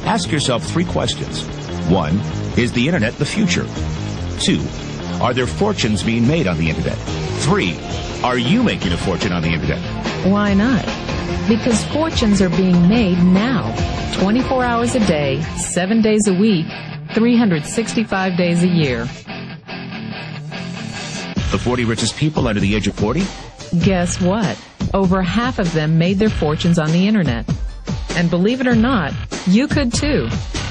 Ask yourself 3 questions. 1. Is the internet the future? 2. Are there fortunes being made on the internet? 3. Are you making a fortune on the internet? Why not? Because fortunes are being made now, 24 hours a day, 7 days a week, 365 days a year. The 40 richest people under the age of 40? Guess what? Over half of them made their fortunes on the internet. And believe it or not, you could too.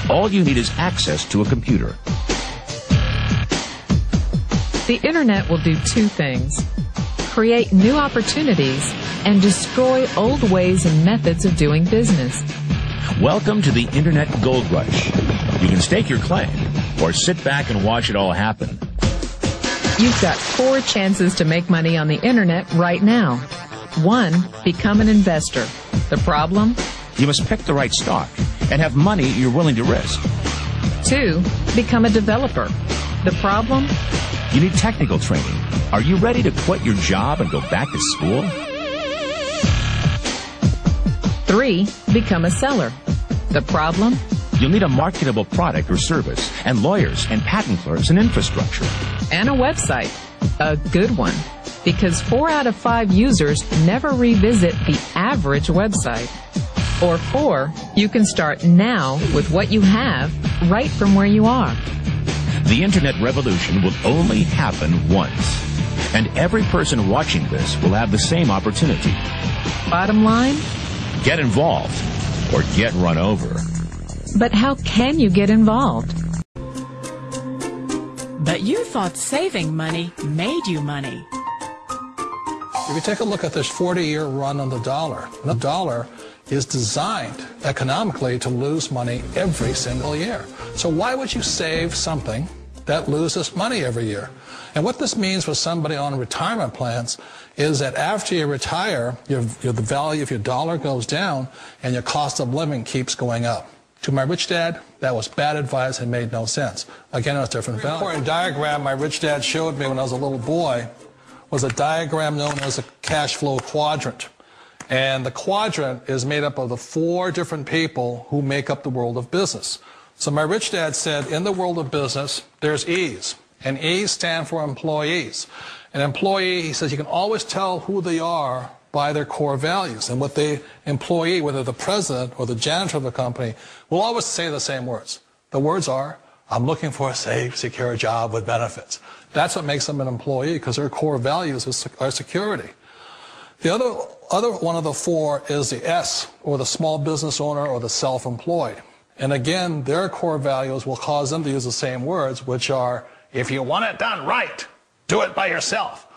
All you need is access to a computer. The internet will do 2 things: create new opportunities and destroy old ways and methods of doing business. Welcome to the Internet Gold Rush. You can stake your claim or sit back and watch it all happen. You've got 4 chances to make money on the internet right now. 1, become an investor. The problem? You must pick the right stock and have money you're willing to risk. 2, become a developer. The problem? You need technical training. Are you ready to quit your job and go back to school? 3, become a seller. The problem? You'll need a marketable product or service, and lawyers and patent clerks and infrastructure. And a website. A good one. Because 4 out of 5 users never revisit the average website. Or 4, you can start now with what you have right from where you are. The internet revolution will only happen once. And every person watching this will have the same opportunity. Bottom line? Get involved or get run over. But how can you get involved? But you thought saving money made you money. If you take a look at this 40-year run on the dollar is designed economically to lose money every single year. So why would you save something that loses money every year? And what this means for somebody on retirement plans is that after you retire, the value of your dollar goes down and your cost of living keeps going up. To my rich dad, that was bad advice and made no sense. Again, it was different value. An important diagram my rich dad showed me when I was a little boy was a diagram known as a cash flow quadrant. And the quadrant is made up of the 4 different people who make up the world of business. So my rich dad said, in the world of business, there's E's. And E's stand for employees. An employee, he says, you can always tell who they are by their core values. And what the employee, whether the president or the janitor of the company, will always say the same words. The words are, I'm looking for a safe, secure job with benefits. That's what makes them an employee, because their core values are security. The other one of the 4 is the S, or the small business owner or the self-employed. And again, their core values will cause them to use the same words, which are, if you want it done right, do it by yourself.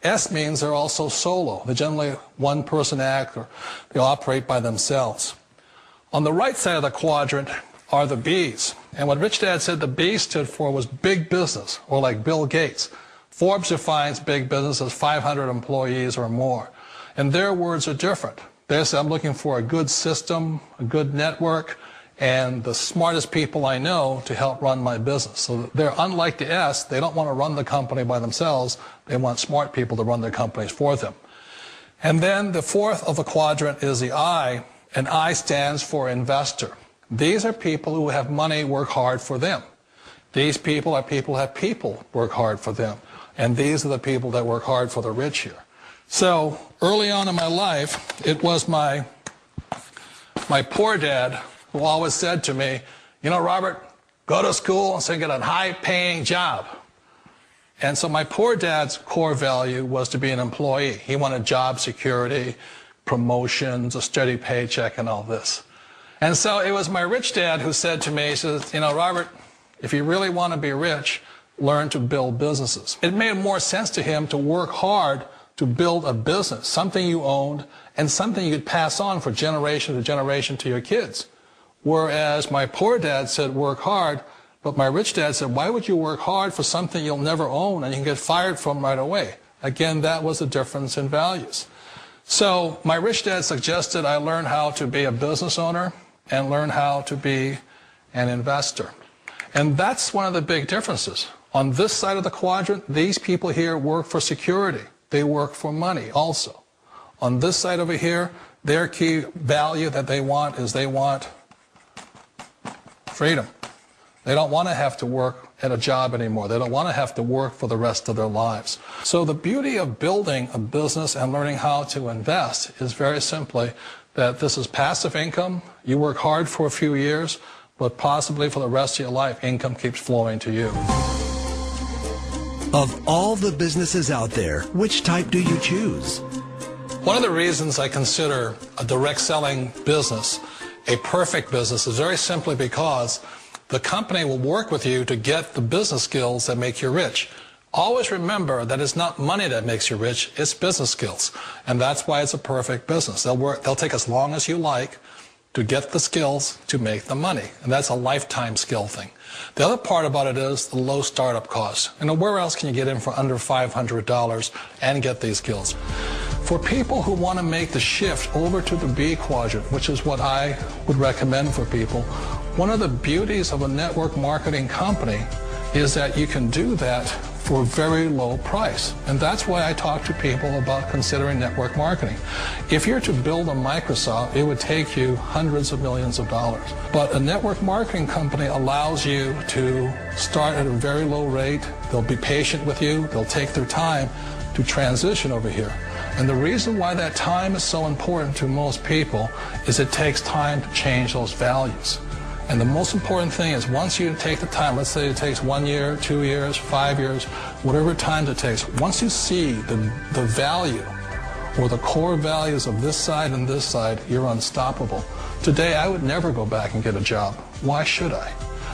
S means they're also solo. They're generally one-person act, or they operate by themselves. On the right side of the quadrant are the B's. And what Rich Dad said the B stood for was big business, or like Bill Gates. Forbes defines big business as 500 employees or more. And their words are different. They say, I'm looking for a good system, a good network, and the smartest people I know to help run my business. So they're unlike the S. They don't want to run the company by themselves. They want smart people to run their companies for them. And then the 4th of the quadrant is the I, and I stands for investor. These are people who have money work hard for them. These people are people who have people work hard for them. And these are the people that work hard for the rich here. So early on in my life, it was my poor dad who always said to me, you know, Robert, go to school and so get a high-paying job. And so my poor dad's core value was to be an employee. He wanted job security, promotions, a steady paycheck, and all this. And so it was my rich dad who said to me, he says, you know, Robert, if you really want to be rich, learn to build businesses. It made more sense to him to work hard to build a business, something you owned, and something you could pass on for generation to generation to your kids. Whereas my poor dad said work hard, but my rich dad said, why would you work hard for something you'll never own and you can get fired from right away? Again, that was the difference in values. So my rich dad suggested I learn how to be a business owner and learn how to be an investor. And that's one of the big differences. On this side of the quadrant, these people here work for security. They work for money also. On this side over here, their key value that they want is they want freedom. They don't want to have to work at a job anymore. They don't want to have to work for the rest of their lives. So the beauty of building a business and learning how to invest is very simply that this is passive income. You work hard for a few years, but possibly for the rest of your life, income keeps flowing to you. Of all the businesses out there, which type do you choose? One of the reasons I consider a direct selling business a perfect business is very simply because the company will work with you to get the business skills that make you rich. Always remember that it's not money that makes you rich, it's business skills. And that's why it's a perfect business. They'll take as long as you like to get the skills to make the money. And that's a lifetime skill thing. The other part about it is the low startup cost. And where else can you get in for under $500 and get these skills? For people who want to make the shift over to the B quadrant, which is what I would recommend for people, one of the beauties of a network marketing company is that you can do that for a very low price. And that's why I talk to people about considering network marketing. If you're to build a Microsoft, it would take you hundreds of millions of dollars. But a network marketing company allows you to start at a very low rate. They'll be patient with you. They'll take their time to transition over here. And the reason why that time is so important to most people is it takes time to change those values. And the most important thing is once you take the time, let's say it takes 1 year, 2 years, 5 years, whatever time it takes, once you see the value or the core values of this side and this side, you're unstoppable. Today, I would never go back and get a job. Why should I?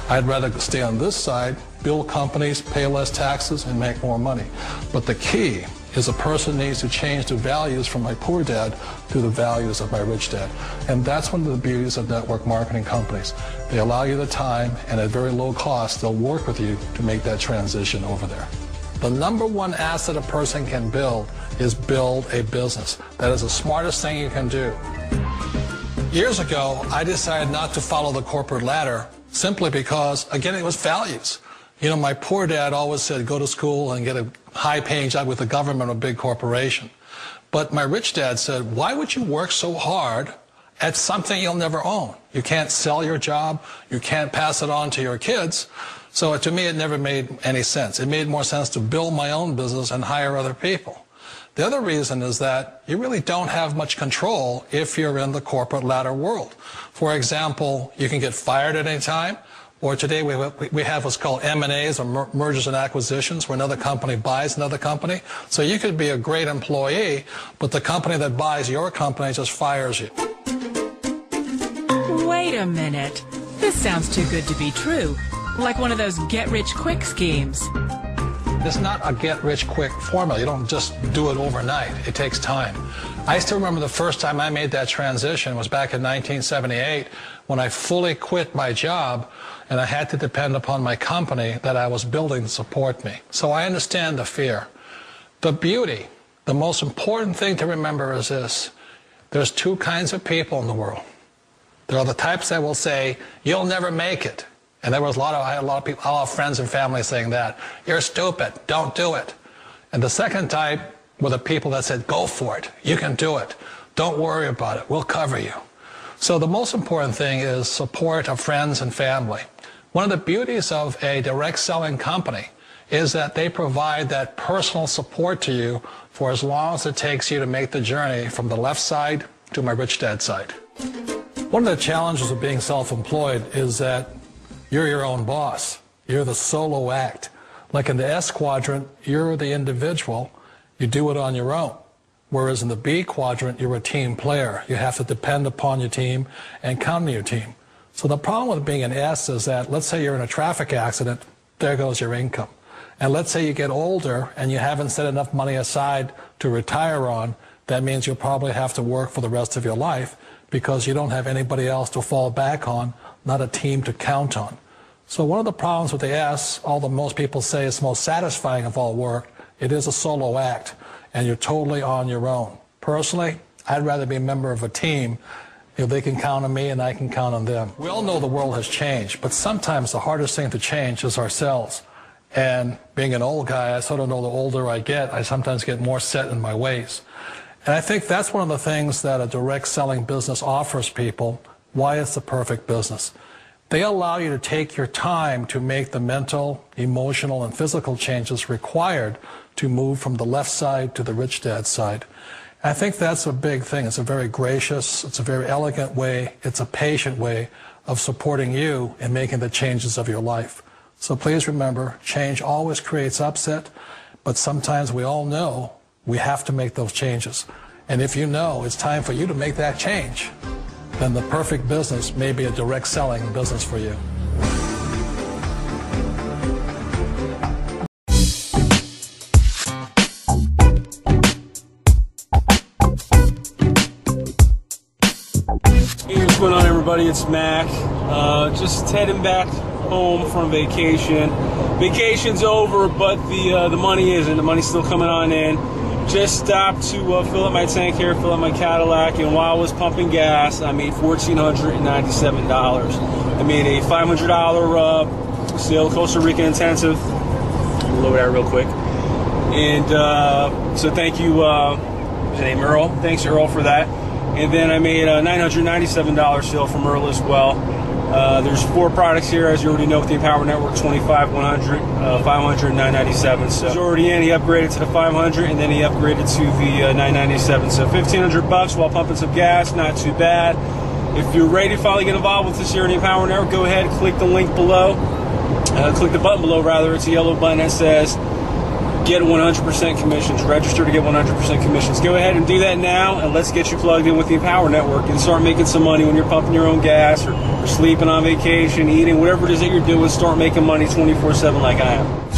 I'd rather stay on this side, build companies, pay less taxes, and make more money. But the key is a person needs to change the values from my poor dad to the values of my rich dad. And that's one of the beauties of network marketing companies. They allow you the time, and at very low cost, they'll work with you to make that transition over there. The number one asset a person can build is build a business. That is the smartest thing you can do. Years ago, I decided not to follow the corporate ladder simply because, again, it was values. You know, my poor dad always said, go to school and get a high-paying job with the government or a big corporation. But my rich dad said, why would you work so hard at something you'll never own? You can't sell your job. You can't pass it on to your kids. So to me, it never made any sense. It made more sense to build my own business and hire other people. The other reason is that you really don't have much control if you're in the corporate ladder world. For example, you can get fired at any time. Or today we have what's called M&As, or mergers and acquisitions, where another company buys another company. So you could be a great employee, but the company that buys your company just fires you. Wait a minute. This sounds too good to be true. Like one of those get-rich-quick schemes. It's not a get-rich-quick formula. You don't just do it overnight. It takes time. I still remember the first time I made that transition was back in 1978 when I fully quit my job and I had to depend upon my company that I was building to support me. So I understand the fear. The beauty, the most important thing to remember is this. There's two kinds of people in the world. There are the types that will say, you'll never make it. And there was I had a lot of friends and family saying that. You're stupid. Don't do it. And the second type were the people that said, go for it. You can do it. Don't worry about it. We'll cover you. So the most important thing is support of friends and family. One of the beauties of a direct selling company is that they provide that personal support to you for as long as it takes you to make the journey from the left side to my rich dad side. One of the challenges of being self-employed is that you're your own boss. You're the solo act. Like in the S quadrant, you're the individual. You do it on your own. Whereas in the B quadrant, you're a team player. You have to depend upon your team and count on your team. So the problem with being an S is that, let's say you're in a traffic accident, there goes your income. And let's say you get older and you haven't set enough money aside to retire on, that means you'll probably have to work for the rest of your life because you don't have anybody else to fall back on, not a team to count on. So one of the problems with the S, although most people say it's the most satisfying of all work, it is a solo act, and you're totally on your own. Personally, I'd rather be a member of a team. You know, they can count on me and I can count on them. We all know the world has changed, but sometimes the hardest thing to change is ourselves. And being an old guy, I sort of know the older I get, I sometimes get more set in my ways. And I think that's one of the things that a direct selling business offers people, why it's the perfect business. They allow you to take your time to make the mental, emotional, and physical changes required to move from the left side to the rich dad side. I think that's a big thing. It's a very gracious, it's a very elegant way, it's a patient way of supporting you in making the changes of your life. So please remember, change always creates upset, but sometimes we all know we have to make those changes. And if you know it's time for you to make that change, then the perfect business may be a direct selling business for you. Hey, what's going on, everybody? It's Mac. Just heading back home from vacation. Vacation's over, but the money isn't. The money's still coming on in. Just stopped to fill up my tank here, fill up my Cadillac, and while I was pumping gas, I made $1,497. I made a $500 sale, Costa Rica intensive. Load that real quick. And so thank you, what's his name, Earl? Thanks, Earl, for that. And then I made a $997 sale from Earl as well. There's 4 products here, as you already know, with the Empower Network: 25, 100, 500, and 997. So he's already in. He upgraded to the 500, and then he upgraded to the 997. So $1,500 while pumping some gas, not too bad. If you're ready to finally get involved with this here in the Empower Network, go ahead, click the link below. Click the button below, rather. It's a yellow button that says get 100% commissions. Register to get 100% commissions. Go ahead and do that now, and let's get you plugged in with the Empower Network and start making some money when you're pumping your own gas or sleeping on vacation, eating, whatever it is that you're doing. Start making money 24/7 like I am.